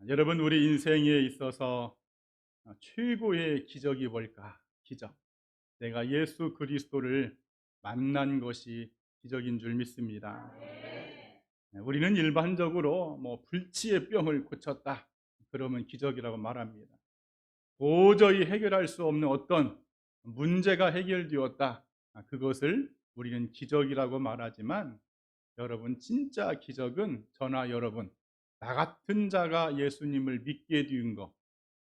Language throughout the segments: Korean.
여러분, 우리 인생에 있어서 최고의 기적이 뭘까? 기적. 내가 예수 그리스도를 만난 것이 기적인 줄 믿습니다. 우리는 일반적으로 불치의 병을 고쳤다, 그러면 기적이라고 말합니다. 도저히 해결할 수 없는 어떤 문제가 해결되었다, 그것을 우리는 기적이라고 말하지만, 여러분, 진짜 기적은 저나 여러분, 나 같은 자가 예수님을 믿게 되는 것,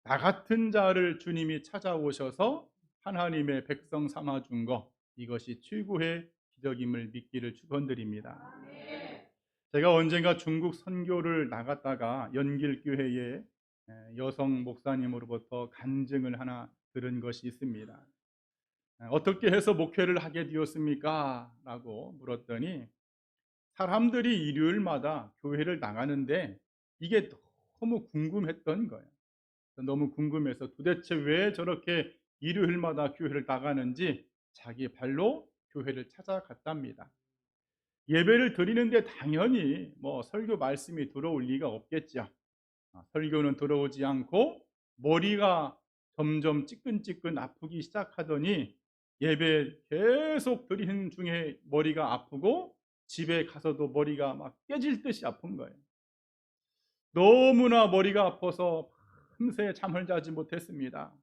나 같은 자를 주님이 찾아오셔서 하나님의 백성 삼아 준 것, 이것이 최고의 기적임을 믿기를 축원드립니다. 제가 언젠가 중국 선교를 나갔다가 연길교회의 여성 목사님으로부터 간증을 하나 들은 것이 있습니다. 어떻게 해서 목회를 하게 되었습니까? 라고 물었더니, 사람들이 일요일마다 교회를 나가는데 이게 너무 궁금했던 거예요. 너무 궁금해서 도대체 왜 저렇게 일요일마다 교회를 나가는지 자기 발로 교회를 찾아갔답니다. 예배를 드리는데 당연히 설교 말씀이 들어올 리가 없겠죠. 설교는 들어오지 않고 머리가 점점 찌끈찌끈 아프기 시작하더니, 예배 계속 드리는 중에 머리가 아프고 집에 가서도 머리가 막 깨질 듯이 아픈 거예요. 너무나 머리가 아파서 밤새 잠을 자지 못했습니다.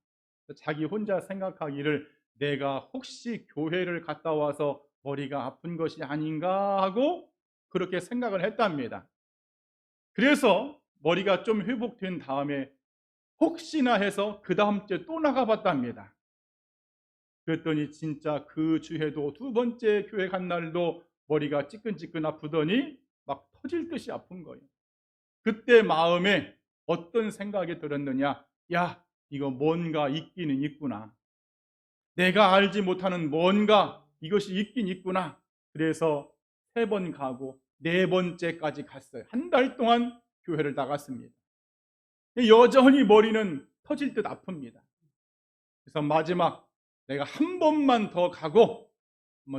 자기 혼자 생각하기를, 내가 혹시 교회를 갔다 와서 머리가 아픈 것이 아닌가 하고 그렇게 생각을 했답니다. 그래서 머리가 좀 회복된 다음에 혹시나 해서 그 다음 주에 또 나가봤답니다. 그랬더니 진짜 그 주에도 두 번째 교회 간 날도 머리가 찌끈찌끈 아프더니 막 터질 듯이 아픈 거예요. 그때 마음에 어떤 생각이 들었느냐? 야, 이거 뭔가 있기는 있구나. 내가 알지 못하는 뭔가 이것이 있긴 있구나. 그래서 세 번 가고 네 번째까지 갔어요. 한 달 동안 교회를 나갔습니다. 여전히 머리는 터질 듯 아픕니다. 그래서 마지막, 내가 한 번만 더 가고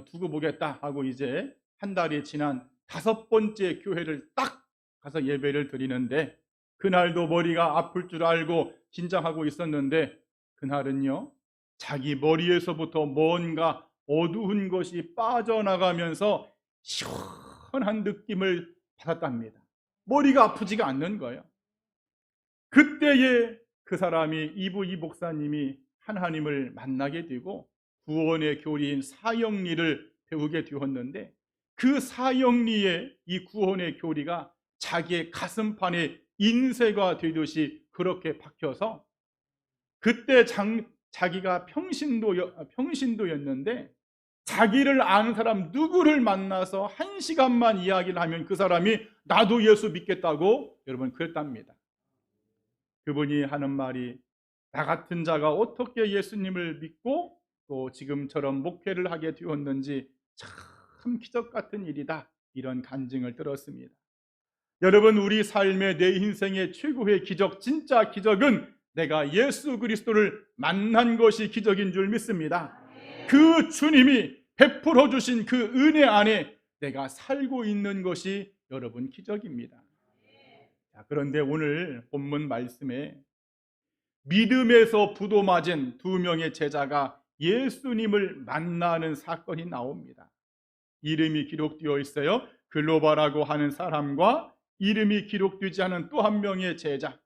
두고 보겠다 하고, 이제 한 달이 지난 다섯 번째 교회를 딱 가서 예배를 드리는데, 그날도 머리가 아플 줄 알고 긴장하고 있었는데, 그날은요, 자기 머리에서부터 뭔가 어두운 것이 빠져나가면서 시원한 느낌을 받았답니다. 머리가 아프지가 않는 거예요. 그때에 그 사람이, 이 목사님이 하나님을 만나게 되고 구원의 교리인 사형리를 배우게 되었는데, 그 사형리의 이 구원의 교리가 자기의 가슴판에 인쇄가 되듯이 그렇게 박혀서, 그때 자기가 평신도였는데 자기를 아는 사람 누구를 만나서 한 시간만 이야기를 하면 그 사람이 나도 예수 믿겠다고 여러분 그랬답니다. 그분이 하는 말이, 나 같은 자가 어떻게 예수님을 믿고 또 지금처럼 목회를 하게 되었는지 참 기적 같은 일이다, 이런 간증을 들었습니다. 여러분, 우리 삶의, 내 인생의 최고의 기적, 진짜 기적은 내가 예수 그리스도를 만난 것이 기적인 줄 믿습니다. 그 주님이 베풀어 주신 그 은혜 안에 내가 살고 있는 것이 여러분 기적입니다. 자, 그런데 오늘 본문 말씀에 믿음에서 부도 맞은 두 명의 제자가 예수님을 만나는 사건이 나옵니다. 이름이 기록되어 있어요. 글로바라고 하는 사람과 이름이 기록되지 않은 또 한 명의 제자.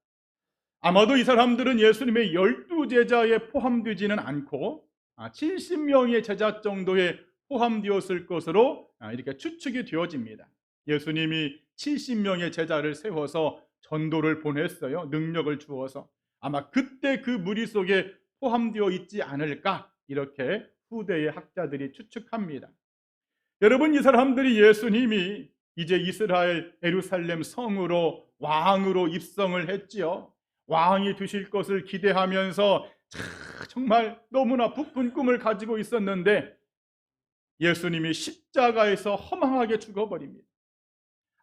아마도 이 사람들은 예수님의 12제자에 포함되지는 않고 70명의 제자 정도에 포함되었을 것으로 이렇게 추측이 되어집니다. 예수님이 70명의 제자를 세워서 전도를 보냈어요. 능력을 주어서. 아마 그때 그 무리 속에 포함되어 있지 않을까, 이렇게 후대의 학자들이 추측합니다. 여러분, 이 사람들이 예수님이 이제 이스라엘 예루살렘 성으로 왕으로 입성을 했지요. 왕이 되실 것을 기대하면서 정말 너무나 부푼 꿈을 가지고 있었는데, 예수님이 십자가에서 허망하게 죽어버립니다.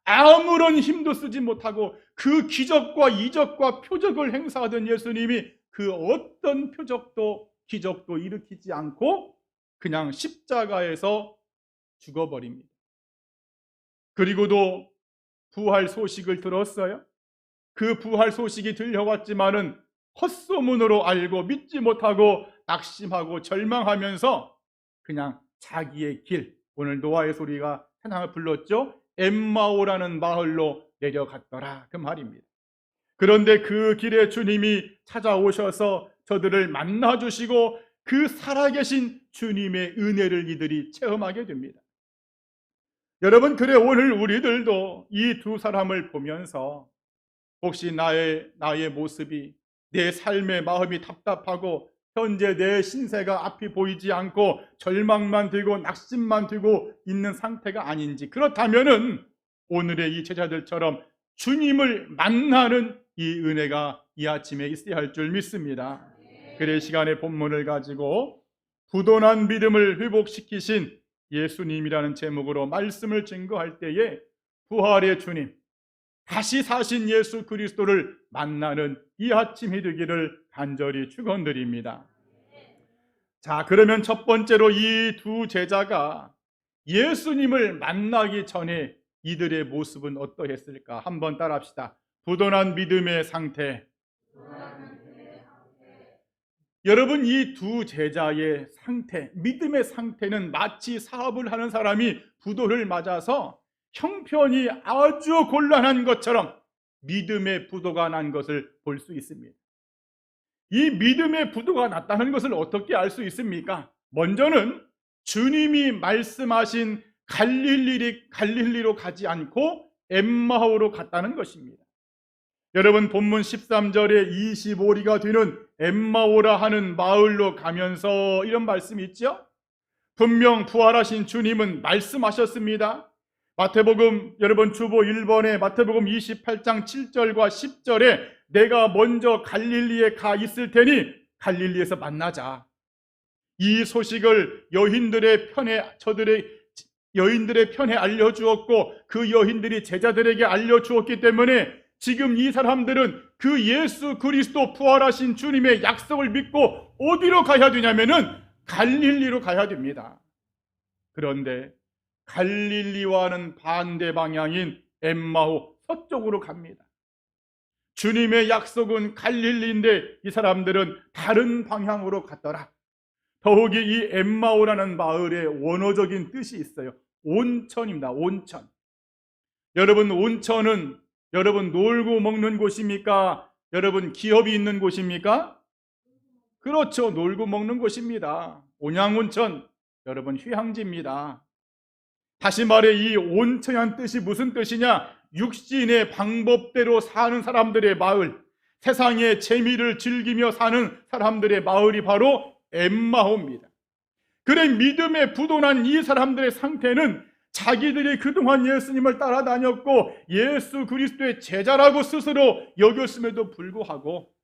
아무런 힘도 쓰지 못하고 그 기적과 이적과 표적을 행사하던 예수님이 그 어떤 표적도 기적도 일으키지 않고 그냥 십자가에서 죽어버립니다. 그리고도 부활 소식을 들었어요. 그 부활 소식이 들려왔지만은 헛소문으로 알고 믿지 못하고 낙심하고 절망하면서 그냥 자기의 길, 오늘 노아의 소리가 찬양을 불렀죠. 엠마오라는 마을로 내려갔더라, 그 말입니다. 그런데 그 길에 주님이 찾아오셔서 저들을 만나주시고 그 살아계신 주님의 은혜를 이들이 체험하게 됩니다. 여러분, 그래 오늘 우리들도 이 두 사람을 보면서 혹시 나의 모습이, 내 삶의 마음이 답답하고 현재 내 신세가 앞이 보이지 않고 절망만 들고 낙심만 들고 있는 상태가 아닌지, 그렇다면은 오늘의 이 제자들처럼 주님을 만나는 이 은혜가 이 아침에 있어야 할 줄 믿습니다. 그래 시간의 본문을 가지고 부도난 믿음을 회복시키신 예수님이라는 제목으로 말씀을 증거할 때에 부활의 주님, 다시 사신 예수 그리스도를 만나는 이 아침이 되기를 간절히 축원드립니다. 자, 그러면 첫 번째로 이 두 제자가 예수님을 만나기 전에 이들의 모습은 어떠했을까? 한번 따라합시다. 부도난 믿음의 상태. 여러분, 이 두 제자의 상태, 믿음의 상태는 마치 사업을 하는 사람이 부도를 맞아서 형편이 아주 곤란한 것처럼 믿음의 부도가 난 것을 볼 수 있습니다. 이 믿음의 부도가 났다는 것을 어떻게 알 수 있습니까? 먼저는 주님이 말씀하신 갈릴리로 가지 않고 엠마오로 갔다는 것입니다. 여러분, 본문 13절에 25리가 되는 엠마오라 하는 마을로 가면서 이런 말씀이 있죠. 분명 부활하신 주님은 말씀하셨습니다. 마태복음, 여러분 주보 1번에 마태복음 28장 7절과 10절에 내가 먼저 갈릴리에 가 있을 테니 갈릴리에서 만나자. 이 소식을 여인들의 편에 알려주었고 그 여인들이 제자들에게 알려주었기 때문에 지금 이 사람들은 그 예수 그리스도 부활하신 주님의 약속을 믿고 어디로 가야 되냐면은 갈릴리로 가야 됩니다. 그런데 갈릴리와는 반대 방향인 엠마오 서쪽으로 갑니다. 주님의 약속은 갈릴리인데 이 사람들은 다른 방향으로 갔더라. 더욱이 이 엠마오라는 마을의 원어적인 뜻이 있어요. 온천입니다. 온천. 여러분, 온천은 여러분 놀고 먹는 곳입니까? 여러분 기업이 있는 곳입니까? 그렇죠. 놀고 먹는 곳입니다. 온양온천, 여러분 휴양지입니다. 다시 말해 이 온천이란 뜻이 무슨 뜻이냐? 육신의 방법대로 사는 사람들의 마을, 세상의 재미를 즐기며 사는 사람들의 마을이 바로 엠마오입니다. 그래 믿음에 부도난 이 사람들의 상태는 자기들이 그동안 예수님을 따라다녔고 예수 그리스도의 제자라고 스스로 여겼음에도 불구하고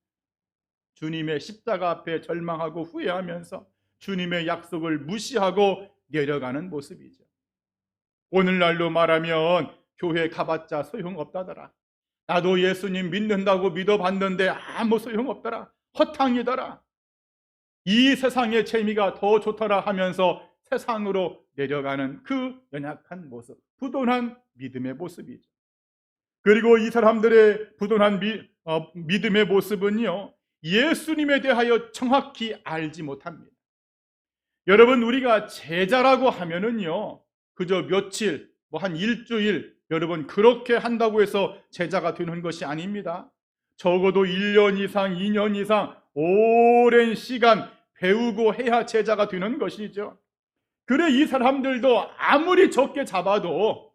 주님의 십자가 앞에 절망하고 후회하면서 주님의 약속을 무시하고 내려가는 모습이죠. 오늘날로 말하면 교회 가봤자 소용없다더라. 나도 예수님 믿는다고 믿어봤는데 아무 소용없더라. 허탕이더라. 이 세상의 재미가 더 좋더라 하면서 세상으로 내려가는 그 연약한 모습, 부도난 믿음의 모습이죠. 그리고 이 사람들의 부도난 믿음의 모습은요, 예수님에 대하여 정확히 알지 못합니다. 여러분, 우리가 제자라고 하면은요, 그저 며칠, 한 일주일, 여러분 그렇게 한다고 해서 제자가 되는 것이 아닙니다. 적어도 1년 이상, 2년 이상 오랜 시간 배우고 해야 제자가 되는 것이죠. 그래 이 사람들도 아무리 적게 잡아도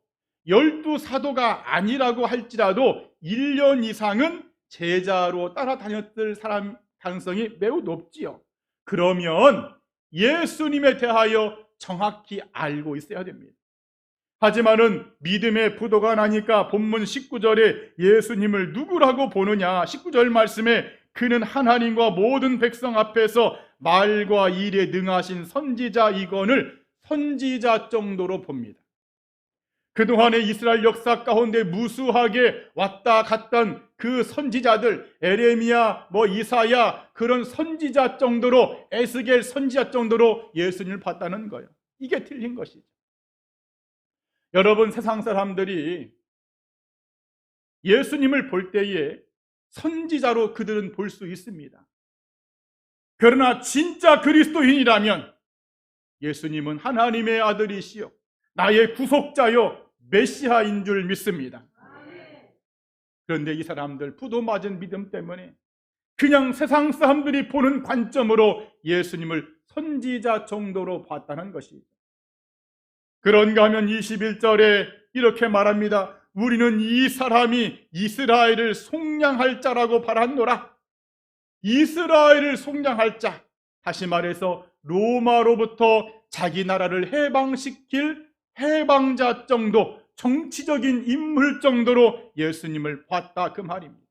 12사도가 아니라고 할지라도 1년 이상은 제자로 따라다녔을 사람 가능성이 매우 높지요. 그러면 예수님에 대하여 정확히 알고 있어야 됩니다. 하지만은 믿음의 부도가 나니까 본문 19절에 예수님을 누구라고 보느냐, 19절 말씀에 그는 하나님과 모든 백성 앞에서 말과 일에 능하신 선지자 이건을 선지자 정도로 봅니다. 그동안의 이스라엘 역사 가운데 무수하게 왔다 갔던 그 선지자들, 에레미야, 이사야, 그런 선지자 정도로, 에스겔 선지자 정도로 예수님을 봤다는 거예요. 이게 틀린 것이죠. 여러분, 세상 사람들이 예수님을 볼 때에 선지자로 그들은 볼 수 있습니다. 그러나 진짜 그리스도인이라면 예수님은 하나님의 아들이시요 나의 구속자요 메시아인 줄 믿습니다. 그런데 이 사람들 부도 맞은 믿음 때문에 그냥 세상 사람들이 보는 관점으로 예수님을 선지자 정도로 봤다는 것이죠. 그런가 하면 21절에 이렇게 말합니다. 우리는 이 사람이 이스라엘을 속량할 자라고 바랐노라. 이스라엘을 속량할 자, 다시 말해서 로마로부터 자기 나라를 해방시킬 해방자 정도, 정치적인 인물 정도로 예수님을 봤다 그 말입니다.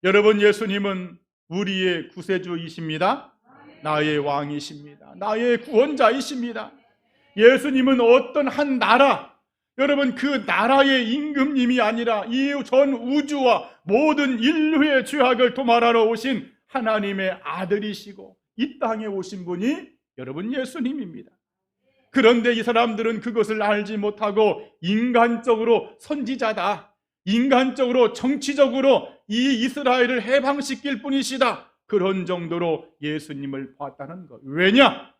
여러분, 예수님은 우리의 구세주이십니다. 나의 왕이십니다. 나의 구원자이십니다. 예수님은 어떤 한 나라, 여러분 그 나라의 임금님이 아니라 이 전 우주와 모든 인류의 죄악을 도말하러 오신 하나님의 아들이시고 이 땅에 오신 분이 여러분 예수님입니다. 그런데 이 사람들은 그것을 알지 못하고 인간적으로 선지자다, 인간적으로 정치적으로 이 이스라엘을 해방시킬 분이시다, 그런 정도로 예수님을 봤다는 것. 왜냐?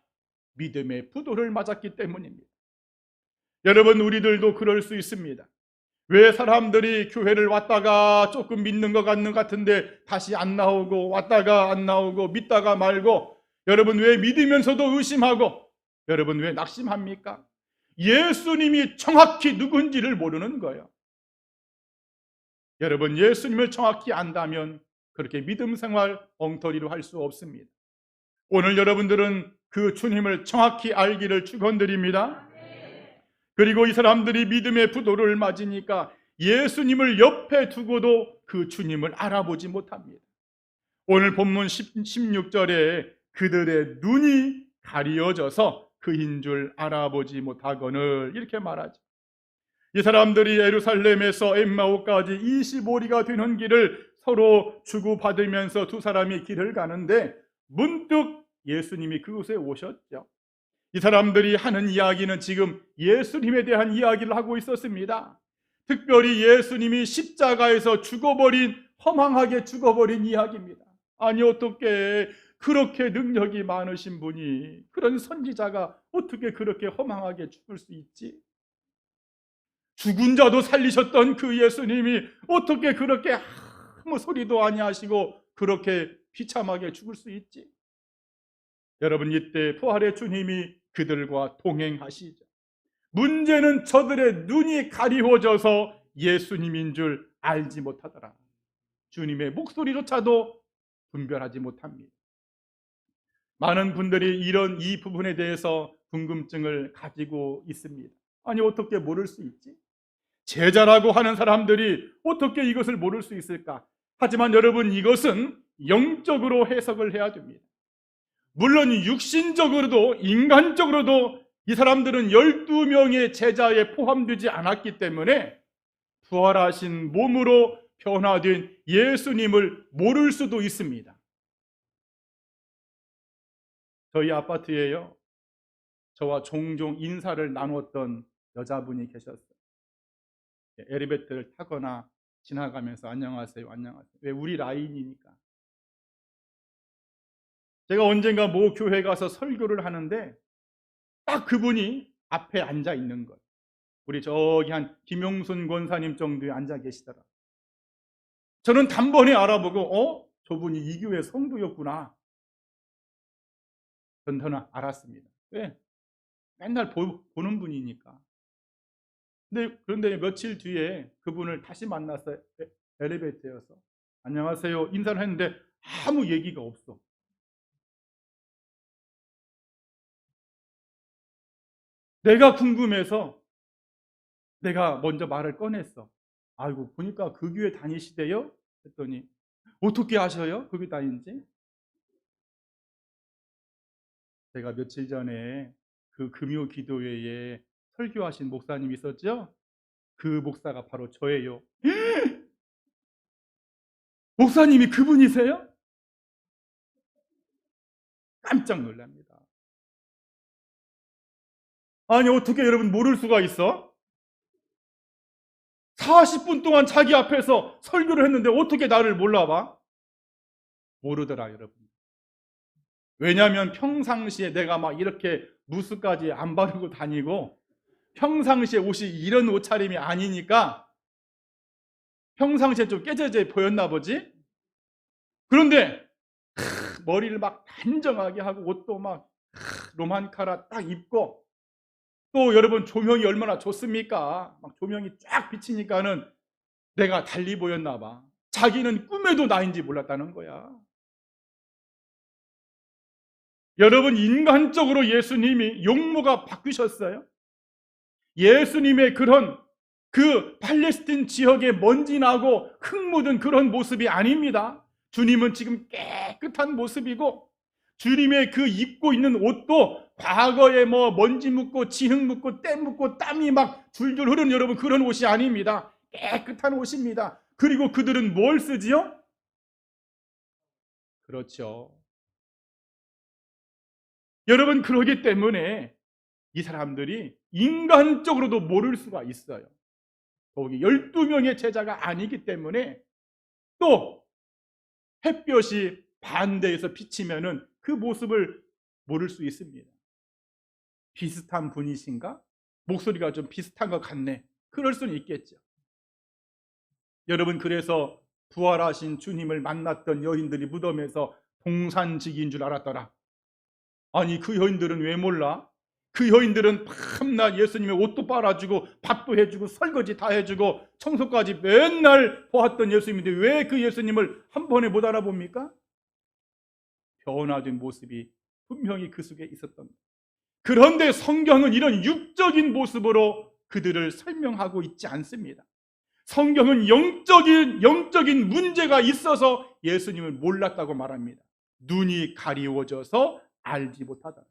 믿음의 부도를 맞았기 때문입니다. 여러분, 우리들도 그럴 수 있습니다. 왜 사람들이 교회를 왔다가 조금 믿는 것 같은데 다시 안 나오고, 왔다가 안 나오고, 믿다가 말고, 여러분 왜 믿으면서도 의심하고, 여러분 왜 낙심합니까? 예수님이 정확히 누군지를 모르는 거예요. 여러분, 예수님을 정확히 안다면 그렇게 믿음 생활 엉터리로 할 수 없습니다. 오늘 여러분들은 그 주님을 정확히 알기를 축원드립니다. 그리고 이 사람들이 믿음의 부도를 맞으니까 예수님을 옆에 두고도 그 주님을 알아보지 못합니다. 오늘 본문 16절에 그들의 눈이 가리어져서 그인 줄 알아보지 못하거늘 이렇게 말하죠. 이 사람들이 예루살렘에서 엠마오까지 25리가 되는 길을 서로 주고받으면서 두 사람이 길을 가는데 문득 예수님이 그곳에 오셨죠. 이 사람들이 하는 이야기는 지금 예수님에 대한 이야기를 하고 있었습니다. 특별히 예수님이 십자가에서 죽어버린, 허망하게 죽어버린 이야기입니다. 아니 어떻게 그렇게 능력이 많으신 분이, 그런 선지자가 어떻게 그렇게 허망하게 죽을 수 있지? 죽은 자도 살리셨던 그 예수님이 어떻게 그렇게 아무 소리도 아니하시고 그렇게 비참하게 죽을 수 있지? 여러분, 이때 부활의 주님이 그들과 동행하시죠. 문제는 저들의 눈이 가리워져서 예수님인 줄 알지 못하더라. 주님의 목소리조차도 분별하지 못합니다. 많은 분들이 이 부분에 대해서 궁금증을 가지고 있습니다. 아니 어떻게 모를 수 있지? 제자라고 하는 사람들이 어떻게 이것을 모를 수 있을까? 하지만 여러분, 이것은 영적으로 해석을 해야 됩니다. 물론 육신적으로도 인간적으로도 이 사람들은 12명의 제자에 포함되지 않았기 때문에 부활하신 몸으로 변화된 예수님을 모를 수도 있습니다. 저희 아파트에요, 저와 종종 인사를 나눴던 여자분이 계셨어요. 엘리베이터를 타거나 지나가면서 안녕하세요, 안녕하세요. 왜? 우리 라인이니까. 제가 언젠가 모 교회 가서 설교를 하는데 딱 그분이 앞에 앉아 있는 거예요. 우리 저기 한 김용순 권사님 정도에 앉아 계시더라. 저는 단번에 알아보고 저분이 이 교회 성도였구나. 저는 알았습니다. 왜? 맨날 보는 분이니까. 그런데 며칠 뒤에 그분을 다시 만났어요. 엘리베이터에서. 안녕하세요 인사를 했는데 아무 얘기가 없어. 내가 궁금해서 내가 먼저 말을 꺼냈어. 아이고, 보니까 그 교회 다니시대요? 했더니 어떻게 아셔요? 그 교회 다니는지? 제가 며칠 전에 그 금요 기도회에 설교하신 목사님 있었죠? 그 목사가 바로 저예요. 목사님이 그분이세요? 깜짝 놀랍니다. 아니 어떻게 여러분 모를 수가 있어? 40분 동안 자기 앞에서 설교를 했는데 어떻게 나를 몰라봐? 모르더라, 여러분. 왜냐하면 평상시에 내가 막 이렇게 무스까지 안 바르고 다니고 평상시에 옷이 이런 옷차림이 아니니까 평상시에 좀 깨져져 보였나 보지? 그런데 머리를 막 단정하게 하고 옷도 막 로만카라 딱 입고 또 여러분 조명이 얼마나 좋습니까? 막 조명이 쫙 비치니까는 내가 달리 보였나 봐. 자기는 꿈에도 나인지 몰랐다는 거야. 여러분 인간적으로 예수님이 용모가 바뀌셨어요? 예수님의 그런 그 팔레스틴 지역에 먼지 나고 흙 묻은 그런 모습이 아닙니다. 주님은 지금 깨끗한 모습이고 주님의 그 입고 있는 옷도 과거에 뭐 먼지 묻고 지흙 묻고 때 묻고 땀이 막 줄줄 흐르는 여러분 그런 옷이 아닙니다. 깨끗한 옷입니다. 그리고 그들은 뭘 쓰지요? 그렇죠. 여러분 그러기 때문에 이 사람들이 인간적으로도 모를 수가 있어요. 거기 12명의 제자가 아니기 때문에 또 햇볕이 반대에서 비치면은 그 모습을 모를 수 있습니다. 비슷한 분이신가? 목소리가 좀 비슷한 것 같네. 그럴 수는 있겠죠. 여러분 그래서 부활하신 주님을 만났던 여인들이 무덤에서 동산직인 줄 알았더라. 아니 그 여인들은 왜 몰라? 그 여인들은 밤낮 예수님의 옷도 빨아주고 밥도 해주고 설거지 다 해주고 청소까지 맨날 보았던 예수님인데 왜 그 예수님을 한 번에 못 알아봅니까? 변화된 모습이 분명히 그 속에 있었던 거예요. 그런데 성경은 이런 육적인 모습으로 그들을 설명하고 있지 않습니다. 성경은 영적인 문제가 있어서 예수님을 몰랐다고 말합니다. 눈이 가리워져서 알지 못하다.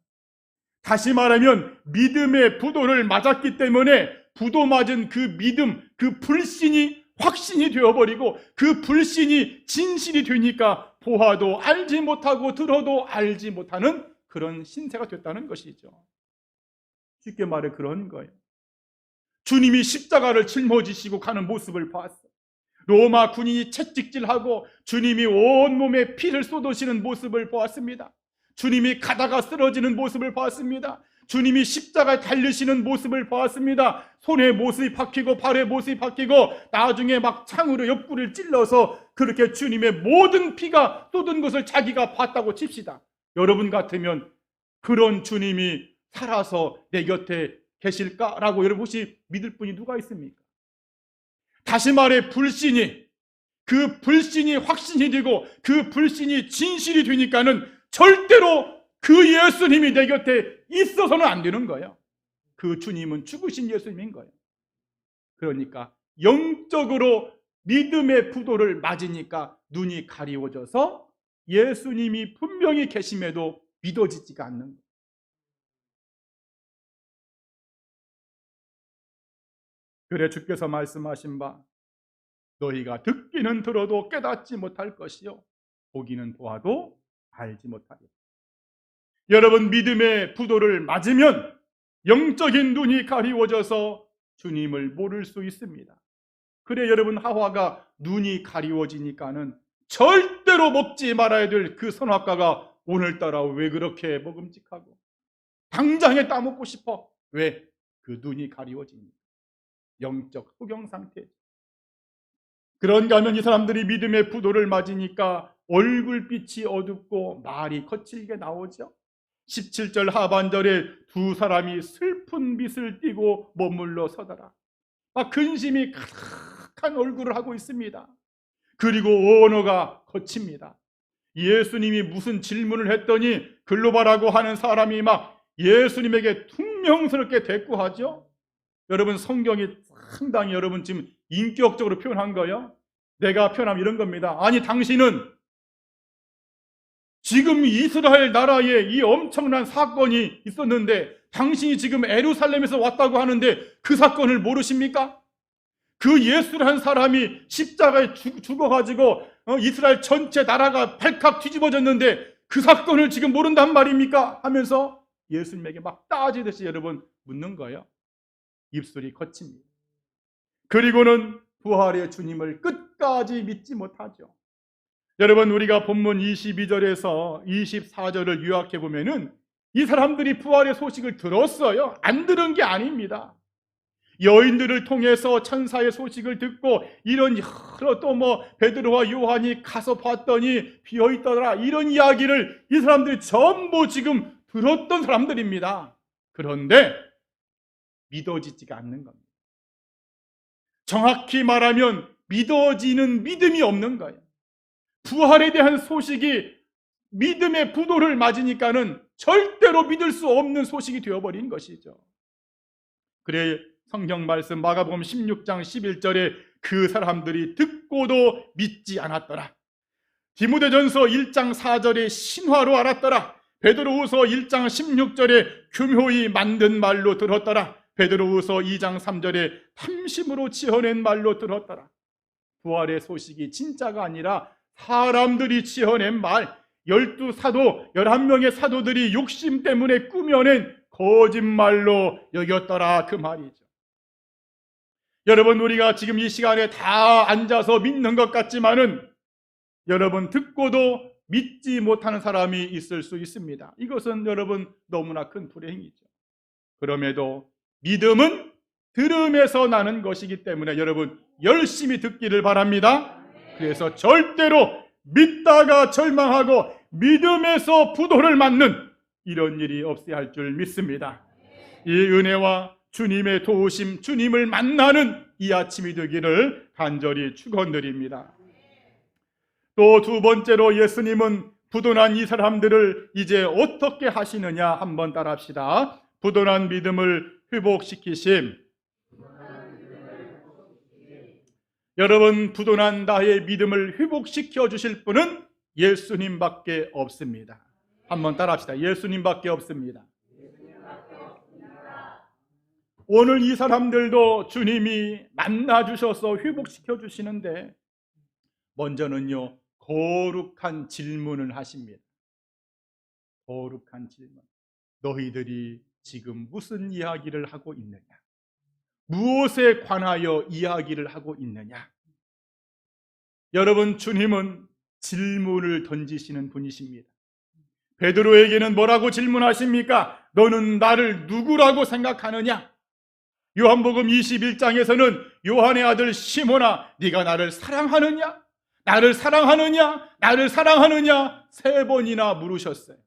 다시 말하면 믿음의 부도를 맞았기 때문에 부도 맞은 그 믿음, 그 불신이 확신이 되어버리고 그 불신이 진실이 되니까 보아도 알지 못하고 들어도 알지 못하는 그런 신세가 됐다는 것이죠. 쉽게 말해 그런 거예요. 주님이 십자가를 짊어지시고 가는 모습을 봤어요. 로마 군인이 채찍질하고 주님이 온몸에 피를 쏟으시는 모습을 보았습니다. 주님이 가다가 쓰러지는 모습을 보았습니다. 주님이 십자가에 달리시는 모습을 보았습니다. 손에 못이 박히고 발에 못이 박히고 나중에 막 창으로 옆구리를 찔러서 그렇게 주님의 모든 피가 쏟은 것을 자기가 봤다고 칩시다. 여러분 같으면 그런 주님이 살아서 내 곁에 계실까라고 여러분 혹시 믿을 분이 누가 있습니까? 다시 말해 그 불신이 확신이 되고 그 불신이 진실이 되니까는 절대로 그 예수님이 내 곁에 있어서는 안 되는 거예요. 그 주님은 죽으신 예수님인 거예요. 그러니까 영적으로 믿음의 부도를 맞으니까 눈이 가리워져서 예수님이 분명히 계심에도 믿어지지가 않는 거예요. 그래 주께서 말씀하신 바 너희가 듣기는 들어도 깨닫지 못할 것이요 보기는 보아도 알지 못하리라. 여러분 믿음의 부도를 맞으면 영적인 눈이 가리워져서 주님을 모를 수 있습니다. 그래 여러분 하와가 눈이 가리워지니까는 절대로 먹지 말아야 될 그 선악과가 오늘따라 왜 그렇게 먹음직하고 당장에 따먹고 싶어. 왜? 그 눈이 가리워지니까. 영적 흑영 상태. 그런가 하면 이 사람들이 믿음의 부도를 맞으니까 얼굴빛이 어둡고 말이 거칠게 나오죠. 17절 하반절에 두 사람이 슬픈 빛을 띠고 머물러 서더라. 근심이 가득한 얼굴을 하고 있습니다. 그리고 언어가 거칩니다. 예수님이 무슨 질문을 했더니 글로바라고 하는 사람이 막 예수님에게 퉁명스럽게 대꾸하죠. 여러분 성경이 상당히 여러분 지금 인격적으로 표현한 거예요. 내가 표현하면 이런 겁니다. 아니 당신은 지금 이스라엘 나라에 이 엄청난 사건이 있었는데 당신이 지금 예루살렘에서 왔다고 하는데 그 사건을 모르십니까? 그 예수라는 사람이 십자가에 죽어가지고 이스라엘 전체 나라가 발칵 뒤집어졌는데 그 사건을 지금 모른단 말입니까? 하면서 예수님에게 막 따지듯이 여러분 묻는 거예요. 입술이 거칩니다. 그리고는 부활의 주님을 끝까지 믿지 못하죠. 여러분, 우리가 본문 22절에서 24절을 요약해 보면은 이 사람들이 부활의 소식을 들었어요. 안 들은 게 아닙니다. 여인들을 통해서 천사의 소식을 듣고 이런 여러 또 베드로와 요한이 가서 봤더니 비어 있더라, 이런 이야기를 이 사람들이 전부 지금 들었던 사람들입니다. 그런데 믿어지지가 않는 겁니다. 정확히 말하면 믿어지는 믿음이 없는 거예요. 부활에 대한 소식이 믿음의 부도를 맞으니까는 절대로 믿을 수 없는 소식이 되어버린 것이죠. 그래 성경 말씀 마가복음 16장 11절에 그 사람들이 듣고도 믿지 않았더라. 디모데전서 1장 4절에 신화로 알았더라. 베드로후서 1장 16절에 교묘히 만든 말로 들었더라. 베드로후서 2장 3절에 탐심으로 지어낸 말로 들었더라. 부활의 소식이 진짜가 아니라 사람들이 지어낸 말, 12사도, 11명의 사도들이 욕심 때문에 꾸며낸 거짓말로 여겼더라, 그 말이죠. 여러분, 우리가 지금 이 시간에 다 앉아서 믿는 것 같지만은 여러분, 듣고도 믿지 못하는 사람이 있을 수 있습니다. 이것은 여러분 너무나 큰 불행이죠. 그럼에도 믿음은 들음에서 나는 것이기 때문에 여러분 열심히 듣기를 바랍니다. 그래서 절대로 믿다가 절망하고 믿음에서 부도를 맞는 이런 일이 없어야 할 줄 믿습니다. 이 은혜와 주님의 도우심, 주님을 만나는 이 아침이 되기를 간절히 축원드립니다. 또 두 번째로 예수님은 부도난 이 사람들을 이제 어떻게 하시느냐 한번 따라합시다. 부도난 믿음을 회복시키심. 여러분, 부도난 나의 믿음을 회복시켜 주실 분은 예수님밖에 없습니다. 한번 따라합시다. 예수님밖에 없습니다. 오늘 이 사람들도 주님이 만나 주셔서 회복시켜 주시는데 먼저는요, 거룩한 질문을 하십니다. 거룩한 질문. 너희들이 지금 무슨 이야기를 하고 있느냐? 무엇에 관하여 이야기를 하고 있느냐? 여러분, 주님은 질문을 던지시는 분이십니다. 베드로에게는 뭐라고 질문하십니까? 너는 나를 누구라고 생각하느냐? 요한복음 21장에서는 요한의 아들 시몬아, 네가 나를 사랑하느냐? 나를 사랑하느냐? 나를 사랑하느냐? 3번이나 물으셨어요.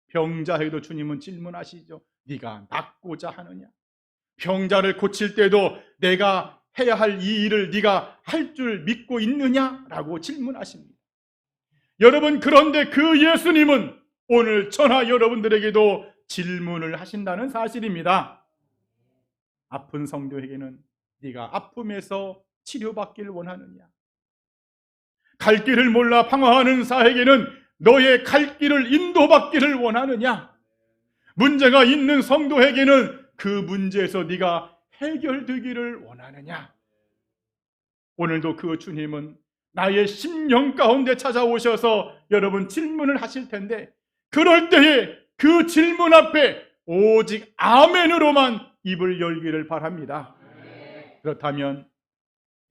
병자에도 주님은 질문하시죠. 네가 낫고자 하느냐? 병자를 고칠 때도 내가 해야 할 이 일을 네가 할 줄 믿고 있느냐라고 질문하십니다. 여러분, 그런데 그 예수님은 오늘 저나 여러분들에게도 질문을 하신다는 사실입니다. 아픈 성도에게는 네가 아픔에서 치료받기를 원하느냐? 갈 길을 몰라 방황하는 사에게는 너의 갈 길을 인도받기를 원하느냐? 문제가 있는 성도에게는 그 문제에서 네가 해결되기를 원하느냐? 오늘도 그 주님은 나의 심령 가운데 찾아오셔서 여러분 질문을 하실 텐데, 그럴 때에 그 질문 앞에 오직 아멘으로만 입을 열기를 바랍니다. 그렇다면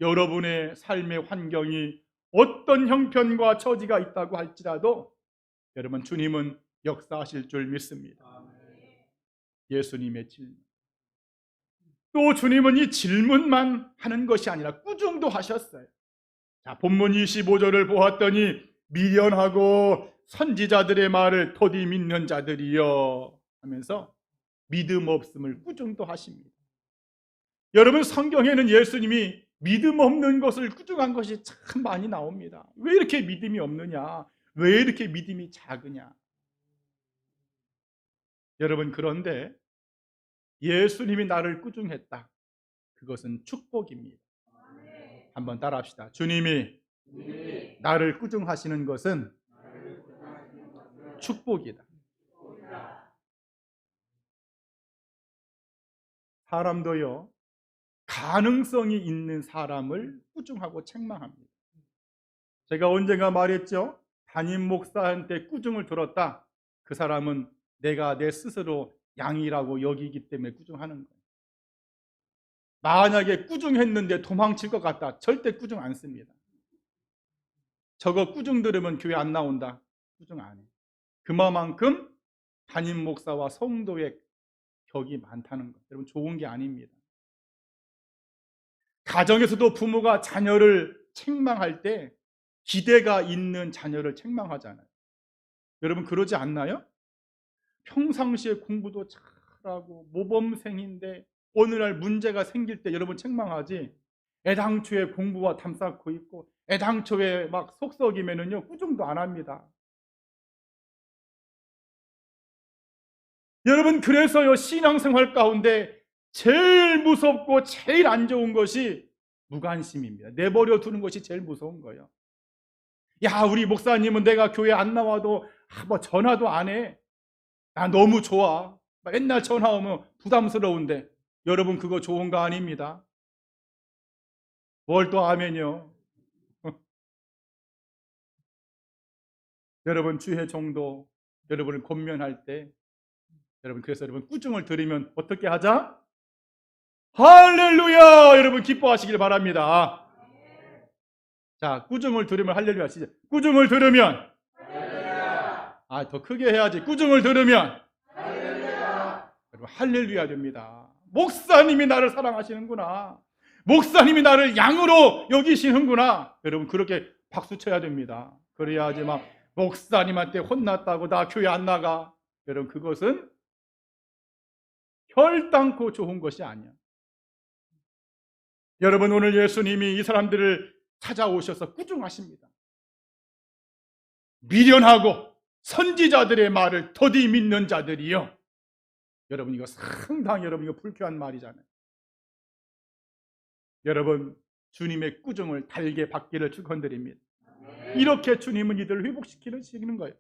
여러분의 삶의 환경이 어떤 형편과 처지가 있다고 할지라도 여러분, 주님은 역사하실 줄 믿습니다. 예수님의 질문. 또 주님은 이 질문만 하는 것이 아니라 꾸중도 하셨어요. 자, 본문 25절을 보았더니 미련하고 선지자들의 말을 더디 믿는 자들이여 하면서 믿음 없음을 꾸중도 하십니다. 여러분, 성경에는 예수님이 믿음 없는 것을 꾸중한 것이 참 많이 나옵니다. 왜 이렇게 믿음이 없느냐? 왜 이렇게 믿음이 작으냐? 여러분, 그런데 예수님이 나를 꾸중했다. 그것은 축복입니다. 한번 따라합시다. 주님이 나를 꾸중하시는 것은 축복이다. 사람도요, 가능성이 있는 사람을 꾸중하고 책망합니다. 제가 언젠가 말했죠. 담임 목사한테 꾸중을 들었다. 그 사람은 내가 내 스스로 양이라고 여기기 때문에 꾸중하는 거예요. 만약에 꾸중했는데 도망칠 것 같다. 절대 꾸중 안 씁니다. 저거 꾸중 들으면 교회 안 나온다. 꾸중 안 해. 그만큼 담임 목사와 성도의 격이 많다는 것. 여러분 좋은 게 아닙니다. 가정에서도 부모가 자녀를 책망할 때 기대가 있는 자녀를 책망하잖아요. 여러분 그러지 않나요? 평상시에 공부도 잘하고 모범생인데 어느 날 문제가 생길 때 여러분 책망하지, 애당초에 공부와 담쌓고 있고 애당초에 막 속썩이면은요 꾸중도 안 합니다. 여러분 그래서요 신앙생활 가운데 제일 무섭고 제일 안 좋은 것이 무관심입니다. 내버려 두는 것이 제일 무서운 거예요. 야 우리 목사님은 내가 교회 안 나와도 뭐 전화도 안 해. 나 너무 좋아. 맨날 전화 오면 부담스러운데. 여러분 그거 좋은 거 아닙니다. 뭘 또 아면요. 여러분 주의 정도 여러분을 권면할 때 여러분 그래서 여러분 꾸중을 들으면 어떻게 하자? 할렐루야! 여러분 기뻐하시길 바랍니다. 자, 꾸중을 들으면 할렐루야 하시죠. 꾸중을 들으면 더 크게 해야지. 꾸중을 들으면 여러분 할렐루야 됩니다. 목사님이 나를 사랑하시는구나. 목사님이 나를 양으로 여기시는구나. 여러분 그렇게 박수 쳐야 됩니다. 그래야지 막 목사님한테 혼났다고 나 교회 안 나가. 여러분 그것은 결단코 좋은 것이 아니야. 여러분 오늘 예수님이 이 사람들을 찾아오셔서 꾸중하십니다. 미련하고 선지자들의 말을 더디 믿는 자들이요. 여러분 이거 상당히 여러분 이거 불쾌한 말이잖아요. 여러분 주님의 꾸중을 달게 받기를 축원드립니다. 이렇게 주님은 이들을 회복시키는 거예요.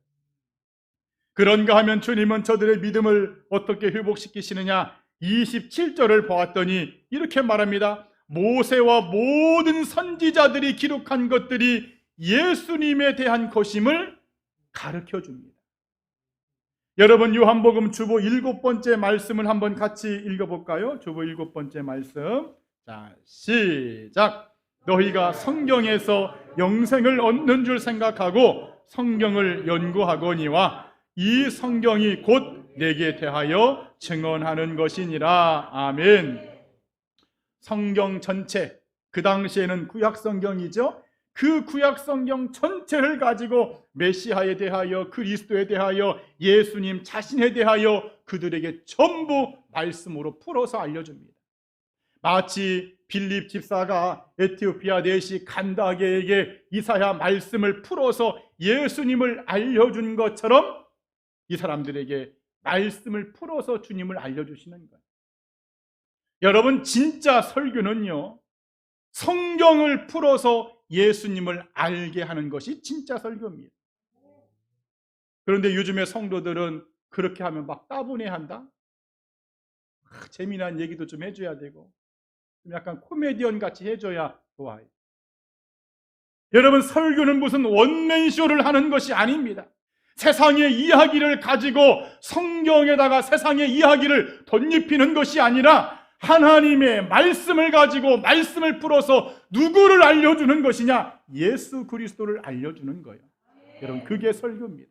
그런가 하면 주님은 저들의 믿음을 어떻게 회복시키시느냐, 27절을 보았더니 이렇게 말합니다. 모세와 모든 선지자들이 기록한 것들이 예수님에 대한 것임을 가르쳐 줍니다. 여러분 요한복음 주보 7번째 말씀을 한번 같이 읽어볼까요? 주보 7번째 말씀. 자, 시작. 너희가 성경에서 영생을 얻는 줄 생각하고 성경을 연구하거니와 이 성경이 곧 내게 대하여 증언하는 것이니라. 아멘. 성경 전체, 그 당시에는 구약 성경이죠. 그 구약 성경 전체를 가지고 메시아에 대하여, 그리스도에 대하여, 예수님 자신에 대하여 그들에게 전부 말씀으로 풀어서 알려줍니다. 마치 빌립 집사가 에티오피아 내시 간다게에게 이사야 말씀을 풀어서 예수님을 알려준 것처럼 이 사람들에게 말씀을 풀어서 주님을 알려주시는 거예요. 여러분 진짜 설교는요, 성경을 풀어서 예수님을 알게 하는 것이 진짜 설교입니다. 그런데 요즘의 성도들은 그렇게 하면 막 따분해한다. 재미난 얘기도 좀 해줘야 되고 좀 약간 코미디언 같이 해줘야 좋아요. 여러분 설교는 무슨 원맨쇼를 하는 것이 아닙니다. 세상의 이야기를 가지고 성경에다가 세상의 이야기를 덧입히는 것이 아니라 하나님의 말씀을 가지고 말씀을 풀어서 누구를 알려주는 것이냐? 예수 그리스도를 알려주는 거예요. 여러분 그게 설교입니다.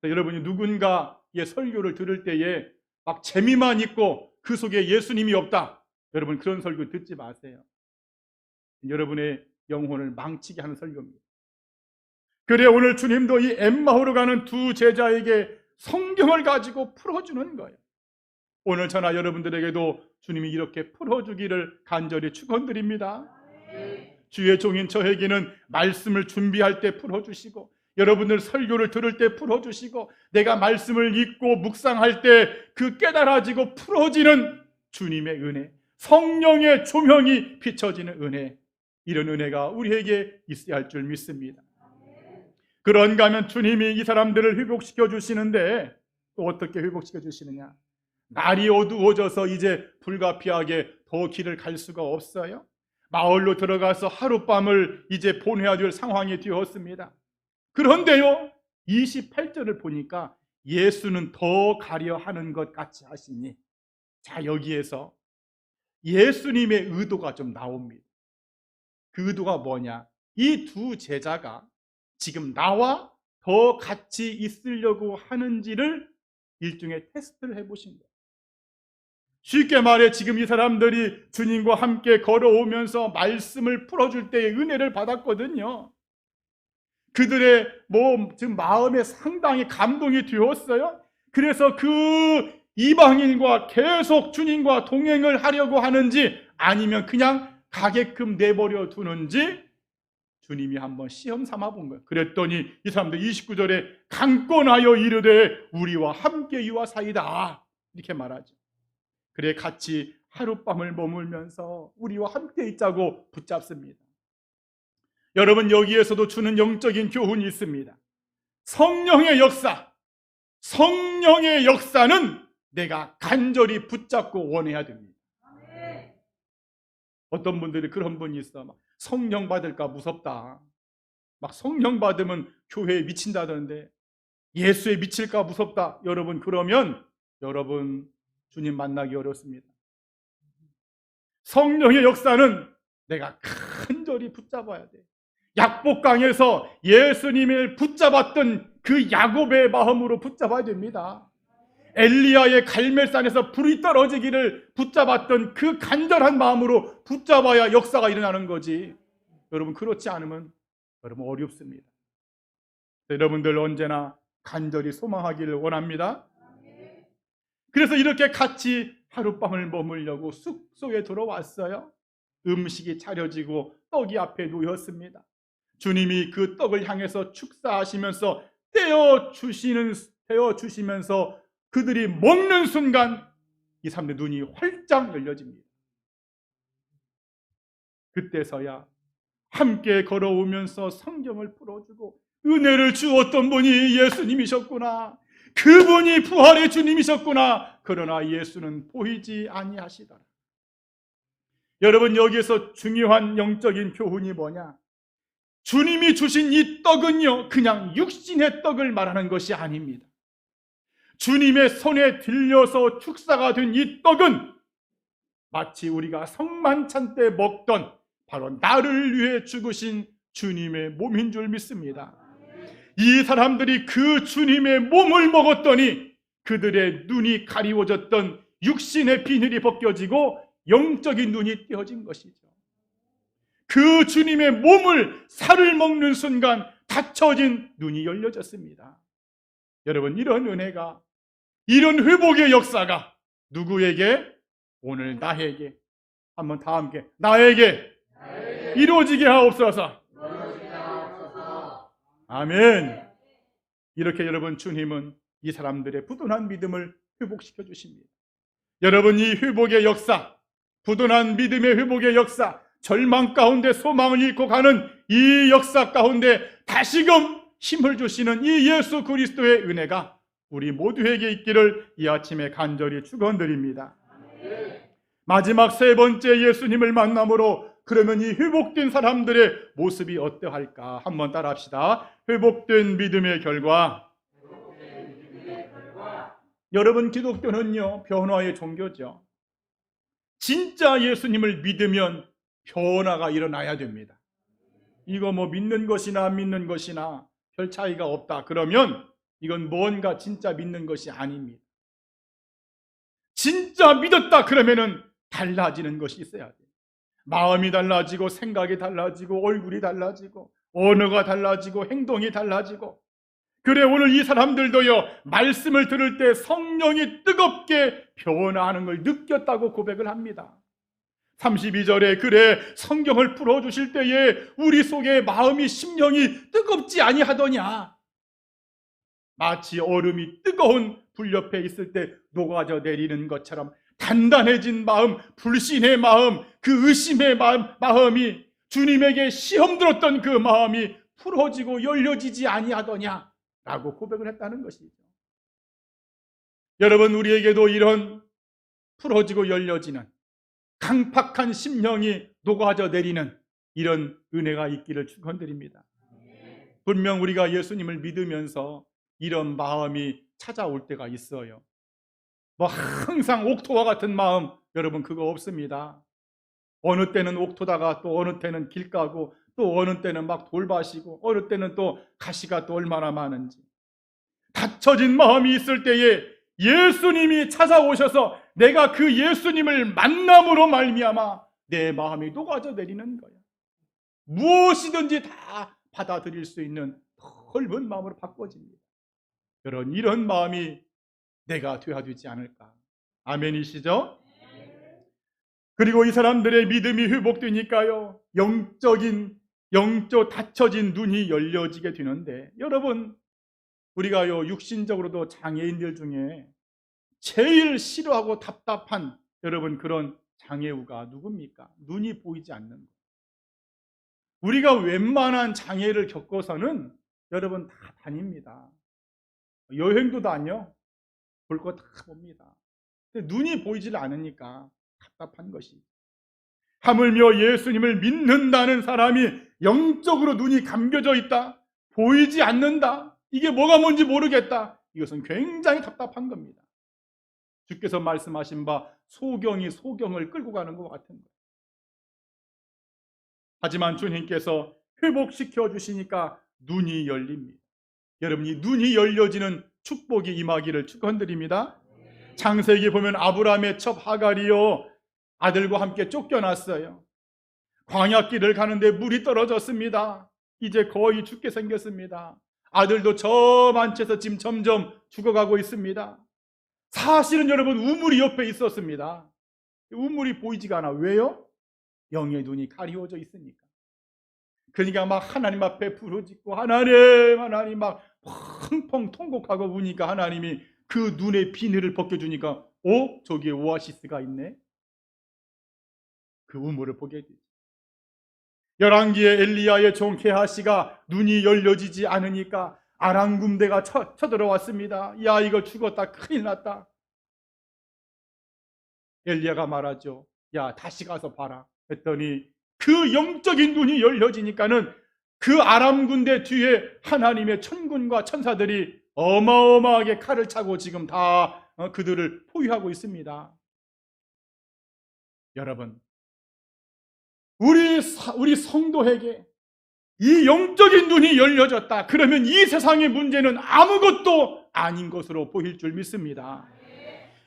여러분이 누군가의 설교를 들을 때에 막 재미만 있고 그 속에 예수님이 없다, 여러분 그런 설교 듣지 마세요. 여러분의 영혼을 망치게 하는 설교입니다. 그래 오늘 주님도 이 엠마오로 가는 두 제자에게 성경을 가지고 풀어주는 거예요. 오늘 저나 여러분들에게도 주님이 이렇게 풀어주기를 간절히 축원드립니다. 주의 종인 저에게는 말씀을 준비할 때 풀어주시고, 여러분들 설교를 들을 때 풀어주시고, 내가 말씀을 읽고 묵상할 때 그 깨달아지고 풀어지는 주님의 은혜, 성령의 조명이 비춰지는 은혜, 이런 은혜가 우리에게 있어야 할 줄 믿습니다. 그런가 하면 주님이 이 사람들을 회복시켜 주시는데 또 어떻게 회복시켜 주시느냐? 날이 어두워져서 이제 불가피하게 더 길을 갈 수가 없어요. 마을로 들어가서 하룻밤을 이제 보내야 될 상황이 되었습니다. 그런데요 28절을 보니까 예수는 더 가려 하는 것 같이 하시니, 자 여기에서 예수님의 의도가 좀 나옵니다. 그 의도가 뭐냐? 이 두 제자가 지금 나와 더 같이 있으려고 하는지를 일종의 테스트를 해보신 거예요. 쉽게 말해 지금 이 사람들이 주님과 함께 걸어오면서 말씀을 풀어줄 때의 은혜를 받았거든요. 그들의 지금 마음에 상당히 감동이 되었어요. 그래서 그 이방인과 계속 주님과 동행을 하려고 하는지 아니면 그냥 가게끔 내버려 두는지 주님이 한번 시험 삼아 본 거예요. 그랬더니 이 사람들 29절에 강권하여 이르되 우리와 함께 유하사이다 이렇게 말하죠. 그래 같이 하룻밤을 머물면서 우리와 함께 있자고 붙잡습니다. 여러분, 여기에서도 주는 영적인 교훈이 있습니다. 성령의 역사는 내가 간절히 붙잡고 원해야 됩니다. 어떤 분들이 그런 분이 있어. 막 성령 받을까 무섭다. 막 성령 받으면 교회에 미친다던데 예수에 미칠까 무섭다. 여러분, 그러면 여러분 주님 만나기 어렵습니다. 성령의 역사는 내가 간절히 붙잡아야 돼. 약복강에서 예수님을 붙잡았던 그 야곱의 마음으로 붙잡아야 됩니다. 엘리야의 갈멜산에서 불이 떨어지기를 붙잡았던 그 간절한 마음으로 붙잡아야 역사가 일어나는 거지. 여러분, 그렇지 않으면 여러분 어렵습니다. 여러분들 언제나 간절히 소망하기를 원합니다. 그래서 이렇게 같이 하룻밤을 머물려고 숙소에 들어왔어요. 음식이 차려지고 떡이 앞에 놓였습니다. 주님이 그 떡을 향해서 축사하시면서 떼어주시면서 그들이 먹는 순간 이 사람들의 눈이 활짝 열려집니다. 그때서야 함께 걸어오면서 성경을 풀어주고 은혜를 주었던 분이 예수님이셨구나. 그분이 부활의 주님이셨구나. 그러나 예수는 보이지 아니하시더라. 여러분, 여기에서 중요한 영적인 교훈이 뭐냐? 주님이 주신 이 떡은요, 그냥 육신의 떡을 말하는 것이 아닙니다. 주님의 손에 들려서 축사가 된 이 떡은 마치 우리가 성만찬 때 먹던 바로 나를 위해 죽으신 주님의 몸인 줄 믿습니다. 이 사람들이 그 주님의 몸을 먹었더니 그들의 눈이 가리워졌던 육신의 비늘이 벗겨지고 영적인 눈이 띄어진 것이죠. 그 주님의 몸을 살을 먹는 순간 닫혀진 눈이 열려졌습니다. 여러분, 이런 은혜가, 이런 회복의 역사가 누구에게? 오늘 나에게, 한번 다 함께 나에게 이루어지게 하옵소서. 아멘. 이렇게 여러분, 주님은 이 사람들의 부도난 믿음을 회복시켜 주십니다. 여러분, 이 회복의 역사, 부도난 믿음의 회복의 역사, 절망 가운데 소망을 잃고 가는 이 역사 가운데 다시금 힘을 주시는 이 예수 그리스도의 은혜가 우리 모두에게 있기를 이 아침에 간절히 축원드립니다. 마지막 세 번째 예수님을 만남으로 그러면 이 회복된 사람들의 모습이 어떠할까? 한번 따라합시다. 회복된 믿음의 결과. 여러분, 기독교는요, 변화의 종교죠. 진짜 예수님을 믿으면 변화가 일어나야 됩니다. 이거 믿는 것이나 안 믿는 것이나 별 차이가 없다 그러면 이건 뭔가 진짜 믿는 것이 아닙니다. 진짜 믿었다 그러면은 달라지는 것이 있어야 돼요. 마음이 달라지고 생각이 달라지고 얼굴이 달라지고 언어가 달라지고 행동이 달라지고. 그래, 오늘 이 사람들도요, 말씀을 들을 때 성령이 뜨겁게 변화하는 걸 느꼈다고 고백을 합니다. 32절에 그래 성경을 풀어주실 때에 우리 속에 마음이 심령이 뜨겁지 아니하더냐. 마치 얼음이 뜨거운 불 옆에 있을 때 녹아져 내리는 것처럼 단단해진 마음, 불신의 마음, 그 의심의 마음이 주님에게 시험 들었던 그 마음이 풀어지고 열려지지 아니하더냐 라고 고백을 했다는 것이죠. 여러분, 우리에게도 이런 풀어지고 열려지는 강팍한 심령이 녹아져 내리는 이런 은혜가 있기를 축원드립니다. 분명 우리가 예수님을 믿으면서 이런 마음이 찾아올 때가 있어요. 항상 옥토와 같은 마음, 여러분 그거 없습니다. 어느 때는 옥토다가 또 어느 때는 길가고 또 어느 때는 막 돌밭이고 어느 때는 또 가시가 또 얼마나 많은지, 닫혀진 마음이 있을 때에 예수님이 찾아오셔서 내가 그 예수님을 만남으로 말미암아 내 마음이 녹아져 내리는 거야. 무엇이든지 다 받아들일 수 있는 넓은 마음으로 바꿔집니다. 이런 마음이 내가 되어야 되지 않을까. 아멘이시죠? 그리고 이 사람들의 믿음이 회복되니까요, 영적 닫혀진 눈이 열려지게 되는데, 여러분 우리가요 육신적으로도 장애인들 중에 제일 싫어하고 답답한 여러분 그런 장애우가 누굽니까? 눈이 보이지 않는 것. 우리가 웬만한 장애를 겪어서는 여러분 다 다닙니다. 여행도 다녀, 볼 거 다 봅니다. 근데 눈이 보이질 않으니까 답답한 것이, 하물며 예수님을 믿는다는 사람이 영적으로 눈이 감겨져 있다, 보이지 않는다, 이게 뭐가 뭔지 모르겠다, 이것은 굉장히 답답한 겁니다. 주께서 말씀하신 바 소경이 소경을 끌고 가는 것 같은 거예요. 하지만 주님께서 회복시켜 주시니까 눈이 열립니다. 여러분, 이 눈이 열려지는 축복이 임하기를 축원드립니다. 창세기 보면 아브라함의 첩 하갈이요 아들과 함께 쫓겨났어요. 광야길을 가는데 물이 떨어졌습니다. 이제 거의 죽게 생겼습니다. 아들도 저만 채서 지금 점점 죽어가고 있습니다. 사실은 여러분 우물이 옆에 있었습니다. 우물이 보이지가 않아. 왜요? 영의 눈이 가리워져 있으니까. 그러니까 막 하나님 앞에 부르짖고 하나님 막 펑펑 통곡하고 우니까 하나님이 그 눈의 비늘을 벗겨주니까 저기에 오아시스가 있네. 그 우물을 보게 되죠. 열왕기에 엘리야의 종 게하시가 눈이 열려지지 않으니까 아람 군대가 쳐들어왔습니다. 야, 이거 죽었다, 큰일 났다. 엘리야가 말하죠. 야, 다시 가서 봐라 했더니 그 영적인 눈이 열려지니까는 그 아람 군대 뒤에 하나님의 천군과 천사들이 어마어마하게 칼을 차고 지금 다 그들을 포위하고 있습니다. 여러분, 우리 성도에게 이 영적인 눈이 열려졌다, 그러면 이 세상의 문제는 아무것도 아닌 것으로 보일 줄 믿습니다.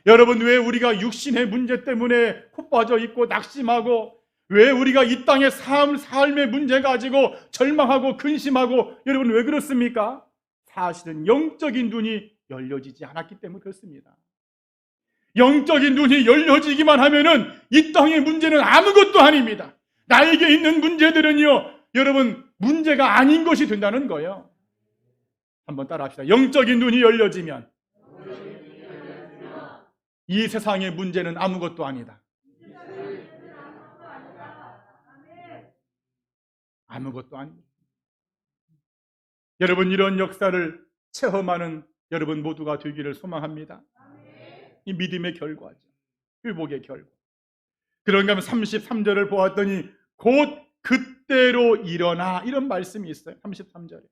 여러분, 왜 우리가 육신의 문제 때문에 코 빠져 있고 낙심하고, 왜 우리가 이 땅의 삶의 문제 가지고 절망하고 근심하고, 여러분 왜 그렇습니까? 사실은 영적인 눈이 열려지지 않았기 때문에 그렇습니다. 영적인 눈이 열려지기만 하면은 이 땅의 문제는 아무것도 아닙니다. 나에게 있는 문제들은요, 여러분 문제가 아닌 것이 된다는 거예요. 한번 따라 합시다. 영적인 눈이 열려지면 이 세상의 문제는 아무것도 아니다. 아무것도 아닙니다. 여러분, 이런 역사를 체험하는 여러분 모두가 되기를 소망합니다. 이 믿음의 결과죠. 회복의 결과. 그런가 하면 33절을 보았더니 곧 그때로 일어나, 이런 말씀이 있어요. 33절에.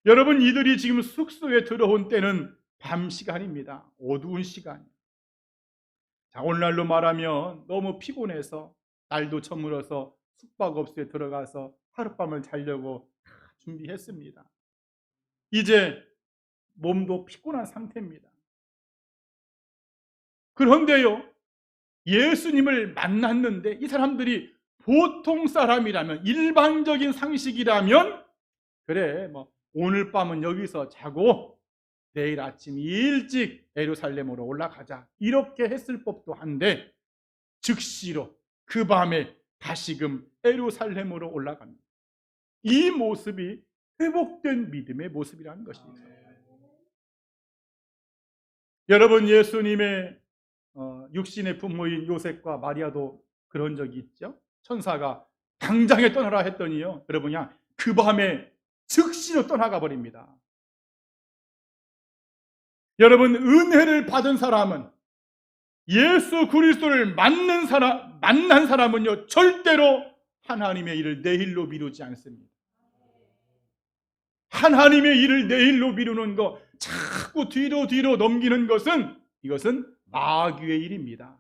여러분, 이들이 지금 숙소에 들어온 때는 밤 시간입니다. 어두운 시간이에요. 자, 오늘날로 말하면 너무 피곤해서 날도 저물어서 숙박업소에 들어가서 하룻밤을 자려고 다 준비했습니다. 이제 몸도 피곤한 상태입니다. 그런데요, 예수님을 만났는데 이 사람들이 보통 사람이라면, 일반적인 상식이라면, 그래 뭐 오늘 밤은 여기서 자고 내일 아침 일찍 예루살렘으로 올라가자, 이렇게 했을 법도 한데 즉시로 그 밤에 다시금 예루살렘으로 올라갑니다. 이 모습이 회복된 믿음의 모습이라는 것입니다. 여러분, 예수님의 육신의 부모인 요셉과 마리아도 그런 적이 있죠. 천사가 당장에 떠나라 했더니요, 여러분 그냥 그 밤에 즉시로 떠나가 버립니다. 여러분, 은혜를 받은 사람은, 예수 그리스도를 만난 사람은요 절대로 하나님의 일을 내일로 미루지 않습니다. 하나님의 일을 내일로 미루는 것, 자꾸 뒤로 넘기는 것은, 이것은 마귀의 일입니다.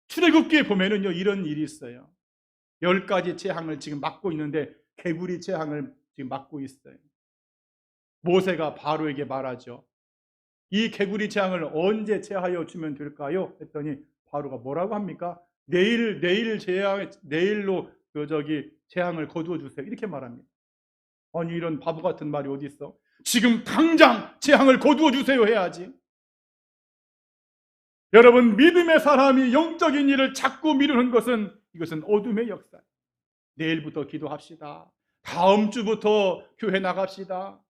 출애굽기에 보면은요, 이런 일이 있어요. 10가지 재앙을 지금 막고 있는데 개구리 재앙을 지금 막고 있어요. 모세가 바로에게 말하죠. 이 개구리 재앙을 언제 제하여 주면 될까요? 했더니 바로가 뭐라고 합니까? 내일로 재앙을 거두어 주세요. 이렇게 말합니다. 아니, 이런 바보 같은 말이 어디 있어? 지금 당장 재앙을 거두어 주세요 해야지. 여러분, 믿음의 사람이 영적인 일을 자꾸 미루는 것은 이것은 어둠의 역사. 내일부터 기도합시다. 다음 주부터 교회 나갑시다.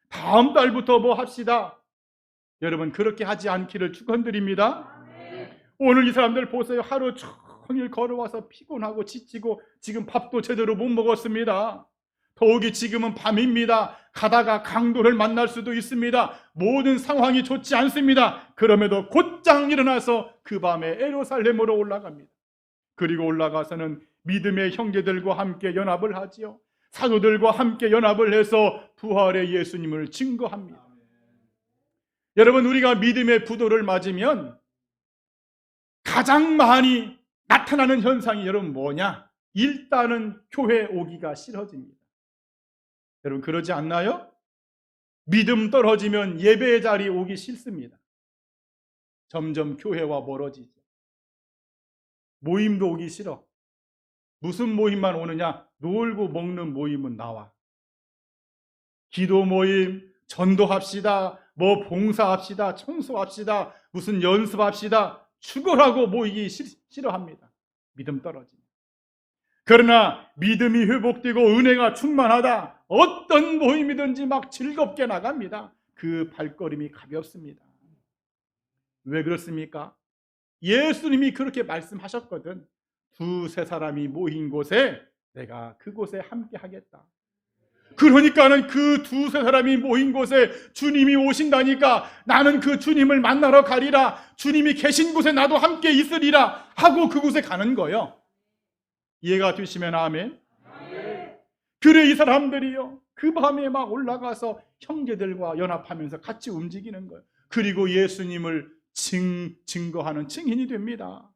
다음 달부터 뭐 합시다. 여러분, 그렇게 하지 않기를 축원드립니다. 오늘 이 사람들 보세요. 하루 종일 걸어와서 피곤하고 지치고 지금 밥도 제대로 못 먹었습니다. 더욱이 지금은 밤입니다. 가다가 강도를 만날 수도 있습니다. 모든 상황이 좋지 않습니다. 그럼에도 곧장 일어나서 그 밤에 예루살렘으로 올라갑니다. 그리고 올라가서는 믿음의 형제들과 함께 연합을 하지요. 사도들과 함께 연합을 해서 부활의 예수님을 증거합니다. 여러분, 우리가 믿음의 부도를 맞으면 가장 많이 나타나는 현상이 여러분 뭐냐? 일단은 교회 오기가 싫어집니다. 여러분, 그러지 않나요? 믿음 떨어지면 예배의 자리 오기 싫습니다. 점점 교회와 멀어지죠. 모임도 오기 싫어. 무슨 모임만 오느냐? 놀고 먹는 모임은 나와. 기도 모임, 전도합시다, 뭐 봉사합시다, 청소합시다, 무슨 연습합시다, 축구하고 모이기 싫어합니다. 믿음 떨어집니다. 그러나 믿음이 회복되고 은혜가 충만하다, 어떤 모임이든지 막 즐겁게 나갑니다. 그 발걸음이 가볍습니다. 왜 그렇습니까? 예수님이 그렇게 말씀하셨거든. 두세 사람이 모인 곳에 내가 그곳에 함께 하겠다. 그러니까는 그 두세 사람이 모인 곳에 주님이 오신다니까 나는 그 주님을 만나러 가리라, 주님이 계신 곳에 나도 함께 있으리라 하고 그곳에 가는 거예요. 이해가 되시면 아멘. 그래, 이 사람들이요, 그 밤에 막 올라가서 형제들과 연합하면서 같이 움직이는 거예요. 그리고 예수님을 증거하는 증인이 됩니다.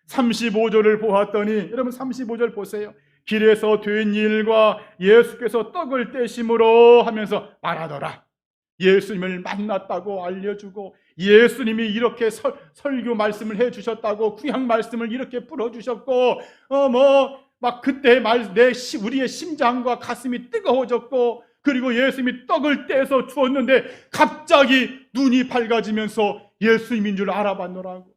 35절을 보았더니, 여러분 35절 보세요. 길에서 된 일과 예수께서 떡을 떼심으로 하면서 말하더라. 예수님을 만났다고 알려주고, 예수님이 이렇게 설교 말씀을 해주셨다고, 구약 말씀을 이렇게 풀어주셨고, 막 그때 우리의 심장과 가슴이 뜨거워졌고, 그리고 예수님이 떡을 떼서 주었는데 갑자기 눈이 밝아지면서 예수님인 줄 알아봤노라고.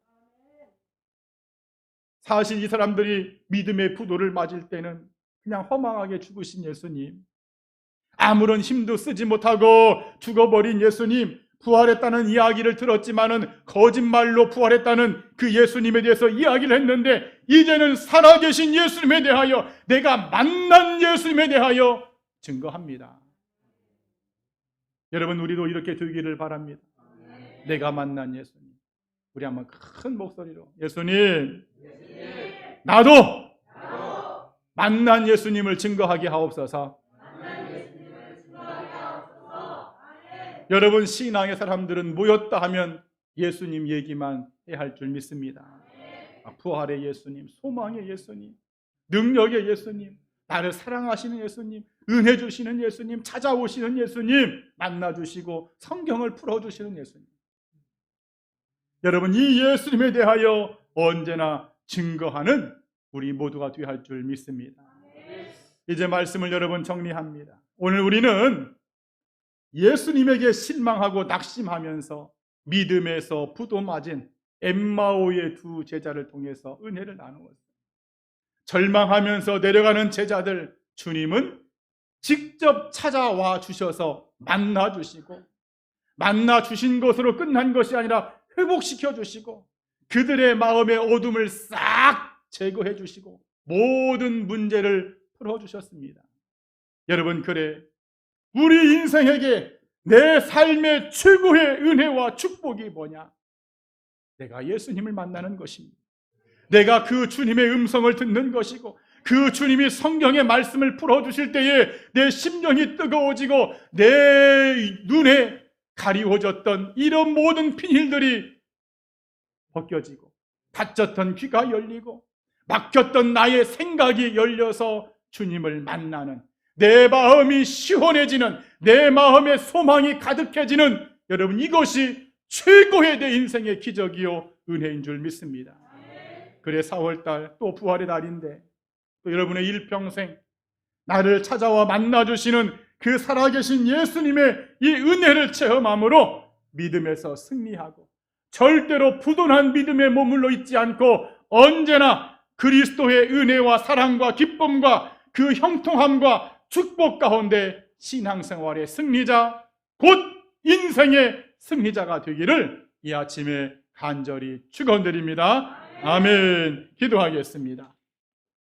사실 이 사람들이 믿음의 부도를 맞을 때는 그냥 허망하게 죽으신 예수님, 아무런 힘도 쓰지 못하고 죽어버린 예수님, 부활했다는 이야기를 들었지만은 거짓말로 부활했다는 그 예수님에 대해서 이야기를 했는데, 이제는 살아계신 예수님에 대하여, 내가 만난 예수님에 대하여 증거합니다. 여러분, 우리도 이렇게 되기를 바랍니다. 내가 만난 예수님. 우리 한번 큰 목소리로, 예수님, 나도 만난 예수님을 증거하게 하옵소서. 여러분, 신앙의 사람들은 모였다 하면 예수님 얘기만 해야 할 줄 믿습니다. 부활의 예수님, 소망의 예수님, 능력의 예수님, 나를 사랑하시는 예수님, 은혜 주시는 예수님, 찾아오시는 예수님, 만나주시고 성경을 풀어주시는 예수님. 여러분, 이 예수님에 대하여 언제나 증거하는 우리 모두가 되어야 할 줄 믿습니다. 이제 말씀을 여러분 정리합니다. 오늘 우리는 예수님에게 실망하고 낙심하면서 믿음에서 부도 맞은 엠마오의 두 제자를 통해서 은혜를 나누었어요. 절망하면서 내려가는 제자들, 주님은 직접 찾아와 주셔서 만나 주시고, 만나 주신 것으로 끝난 것이 아니라 회복시켜 주시고, 그들의 마음의 어둠을 싹 제거해 주시고 모든 문제를 풀어주셨습니다. 여러분, 그래, 우리 인생에게 내 삶의 최고의 은혜와 축복이 뭐냐? 내가 예수님을 만나는 것입니다. 내가 그 주님의 음성을 듣는 것이고, 그 주님이 성경의 말씀을 풀어주실 때에 내 심령이 뜨거워지고 내 눈에 가리워졌던 이런 모든 비닐들이 벗겨지고 닫혔던 귀가 열리고 막혔던 나의 생각이 열려서 주님을 만나는, 내 마음이 시원해지는, 내 마음의 소망이 가득해지는, 여러분 이것이 최고의 내 인생의 기적이요 은혜인 줄 믿습니다. 그래 4월달 또 부활의 날인데 또 여러분의 일평생 나를 찾아와 만나주시는 그 살아계신 예수님의 이 은혜를 체험함으로 믿음에서 승리하고 절대로 부도난 믿음에 머물러 있지 않고 언제나 그리스도의 은혜와 사랑과 기쁨과 그 형통함과 축복 가운데 신앙생활의 승리자, 곧 인생의 승리자가 되기를 이 아침에 간절히 축원드립니다. 아멘. 기도하겠습니다.